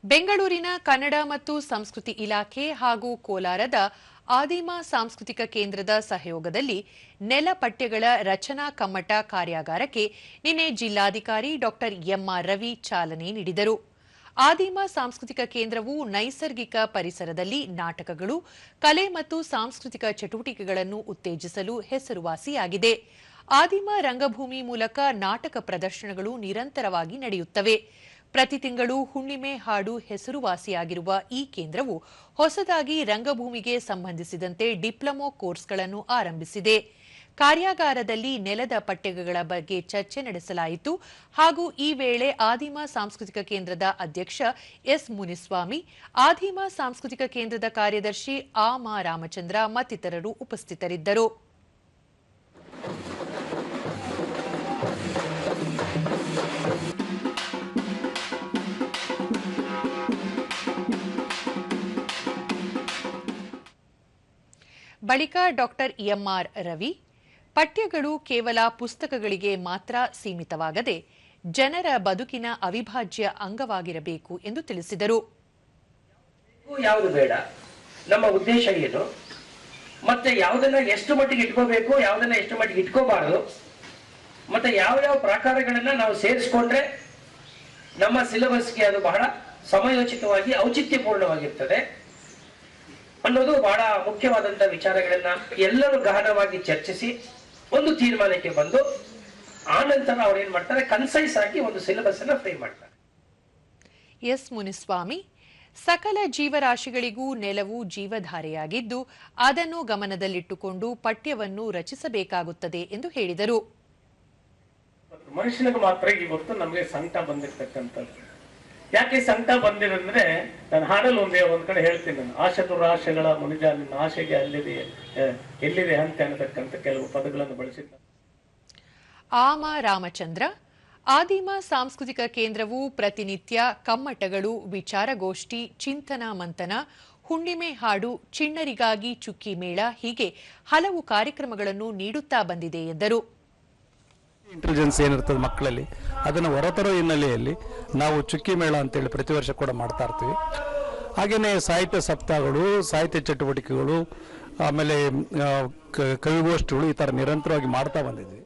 ಬೆಂಗಳೂರಿನ ಕನ್ನಡ ಮತ್ತು ಸಂಸ್ಕೃತಿ ಇಲಾಖೆ ಹಾಗೂ ಕೋಲಾರದ ಆದಿಮ ಸಾಂಸ್ಕೃತಿಕ ಕೇಂದ್ರದ ಸಹಯೋಗದಲ್ಲಿ ನೆಲಪಠ್ಯಗಳ ರಚನಾ ಕಮ್ಮಟ ಕಾರ್ಯಾಗಾರಕ್ಕೆ ನಿನ್ನೆ ಜಿಲ್ಲಾಧಿಕಾರಿ ಡಾ ಎಂಆರ್ ರವಿ ಚಾಲನೆ ನೀಡಿದರು. ಆದಿಮ ಸಾಂಸ್ಕೃತಿಕ ಕೇಂದ್ರವು ನೈಸರ್ಗಿಕ ಪರಿಸರದಲ್ಲಿ ನಾಟಕಗಳು, ಕಲೆ ಮತ್ತು ಸಾಂಸ್ಕೃತಿಕ ಚಟುವಟಿಕೆಗಳನ್ನು ಉತ್ತೇಜಿಸಲು ಹೆಸರುವಾಸಿಯಾಗಿದೆ. ಆದಿಮ ರಂಗಭೂಮಿ ಮೂಲಕ ನಾಟಕ ಪ್ರದರ್ಶನಗಳು ನಿರಂತರವಾಗಿ ನಡೆಯುತ್ತವೆ. ಪ್ರತಿ ತಿಂಗಳು ಹುಣ್ಣಿಮೆ ಹಾಡು ಹೆಸರುವಾಸಿಯಾಗಿರುವ ಈ ಕೇಂದ್ರವು ಹೊಸದಾಗಿ ರಂಗಭೂಮಿಗೆ ಸಂಬಂಧಿಸಿದಂತೆ ಡಿಪ್ಲೊಮೊ ಕೋರ್ಸ್ಗಳನ್ನು ಆರಂಭಿಸಿದೆ. ಕಾರ್ಯಾಗಾರದಲ್ಲಿ ನೆಲದ ಪಠ್ಯಗಳ ಬಗ್ಗೆ ಚರ್ಚೆ ನಡೆಸಲಾಯಿತು ಹಾಗೂ ಈ ವೇಳೆ ಆದಿಮ ಸಾಂಸ್ಕೃತಿಕ ಕೇಂದ್ರದ ಅಧ್ಯಕ್ಷ ಎಸ್ ಮುನಿಸ್ವಾಮಿ, ಆದಿಮ ಸಾಂಸ್ಕೃತಿಕ ಕೇಂದ್ರದ ಕಾರ್ಯದರ್ಶಿ ಆಮ ರಾಮಚಂದ್ರ ಮತ್ತಿತರರು ಉಪಸ್ಥಿತರಿದ್ದರು. ಬಳಿಕ ಡಾ ಎಂಆರ್ ರವಿ, ಪಠ್ಯಗಳು ಕೇವಲ ಪುಸ್ತಕಗಳಿಗೆ ಮಾತ್ರ ಸೀಮಿತವಾಗದೆ ಜನರ ಬದುಕಿನ ಅವಿಭಾಜ್ಯ ಅಂಗವಾಗಿರಬೇಕು ಎಂದು ತಿಳಿಸಿದರು. ಯಾವುದು ಬೇಡ, ನಮ್ಮ ಉದ್ದೇಶ ಏನು, ಮತ್ತೆ ಯಾವುದನ್ನ ಎಷ್ಟು ಮಟ್ಟಿಗೆ ಇಟ್ಕೋಬೇಕು, ಯಾವುದನ್ನ ಎಷ್ಟು ಮಟ್ಟಿಗೆ ಇಟ್ಕೋಬಾರದು, ಮತ್ತೆ ಯಾವ ಪ್ರಕಾರಗಳನ್ನ ನಾವು ಸೇರಿಸ್ಕೊಂಡ್ರೆ ನಮ್ಮ ಸಿಲೆಬಸ್ಗೆ ಅದು ಬಹಳ ಸಮಯೋಚಿತವಾಗಿ ಔಚಿತ್ಯಪೂರ್ಣವಾಗಿರ್ತದೆ ಅನ್ನೋದು ಬಹಳ ಮುಖ್ಯವಾದಂತಹ ವಿಚಾರಗಳನ್ನ ಎಲ್ಲರೂ ಗಹನವಾಗಿ ಚರ್ಚಿಸಿ ಒಂದು ತೀರ್ಮಾನಕ್ಕೆ ಬಂದು ಆನಂತರ ಅವ್ರು ಏನ್ ಮಾಡ್ತಾರೆ, ಕನ್ಸೈಸ್ ಆಗಿ ಒಂದು ಸಿಲೆಬಸ್ ಅನ್ನ ಫ್ರೇಮ್ ಮಾಡ್ತಾರೆ. ಎಸ್ ಮುನಿಸ್ವಾಮಿ, ಸಕಲ ಜೀವರಾಶಿಗಳಿಗೂ ನೆಲವು ಜೀವಧಾರೆಯಾಗಿದ್ದು ಅದನ್ನು ಗಮನದಲ್ಲಿಟ್ಟುಕೊಂಡು ಪಠ್ಯವನ್ನು ರಚಿಸಬೇಕಾಗುತ್ತದೆ ಎಂದು ಹೇಳಿದರು. ಮನುಷ್ಯನಿಗೆ ಮಾತ್ರ ಇವತ್ತು ನಮಗೆ ಸಂಕಟ ಬಂದಿರ್ತಕ್ಕಂಥದ್ದು. ಯಾಕೆ ಸಂಕಟ ಬಂದಿರಂದ್ರೆ, ನಾನು ಹಾಡಲ್ಲಿ ಒಂದ್ ಕಡೆ ಹೇಳ್ತೀನಿ, ನಾನು ಆಶೆ ದುರಾಶೆಗಳ ಮುನಿಜ ನಿನ್ನ ಆಶೆಗೆ ಎಲ್ಲಿದೆ ಅಂತ ಅನ್ನತಕ್ಕಂಥ ಕೆಲವು ಪದಗಳನ್ನು ಬಳಸಿದ್ದ. ಆಮ ರಾಮಚಂದ್ರ, ಆದಿಮ ಸಾಂಸ್ಕೃತಿಕ ಕೇಂದ್ರವು ಪ್ರತಿನಿತ್ಯ ಕಮ್ಮಟಗಳು, ವಿಚಾರಗೋಷ್ಠಿ, ಚಿಂತನ ಮಂಥನ, ಹುಣ್ಣಿಮೆ ಹಾಡು, ಚಿಣ್ಣರಿಗಾಗಿ ಚುಕ್ಕಿ ಮೇಳ ಹೀಗೆ ಹಲವು ಕಾರ್ಯಕ್ರಮಗಳನ್ನು ನೀಡುತ್ತಾ ಬಂದಿದೆ ಎಂದರು. ಇಂಟೆಲಿಜೆನ್ಸ್ ಏನಿರ್ತದೆ ಮಕ್ಕಳಲ್ಲಿ ಅದನ್ನು ಹೊರತರೋ ಹಿನ್ನೆಲೆಯಲ್ಲಿ ನಾವು ಚುಕ್ಕಿ ಮೇಳ ಅಂತೇಳಿ ಪ್ರತಿ ವರ್ಷ ಕೂಡ ಮಾಡ್ತಾ ಇರ್ತೀವಿ. ಹಾಗೆಯೇ ಸಾಹಿತ್ಯ ಸಪ್ತಾಹಗಳು, ಸಾಹಿತ್ಯ ಚಟುವಟಿಕೆಗಳು, ಆಮೇಲೆ ಕವಿಗೋಷ್ಠಿಗಳು ಈ ಥರ ನಿರಂತರವಾಗಿ ಮಾಡ್ತಾ ಬಂದಿದ್ವಿ.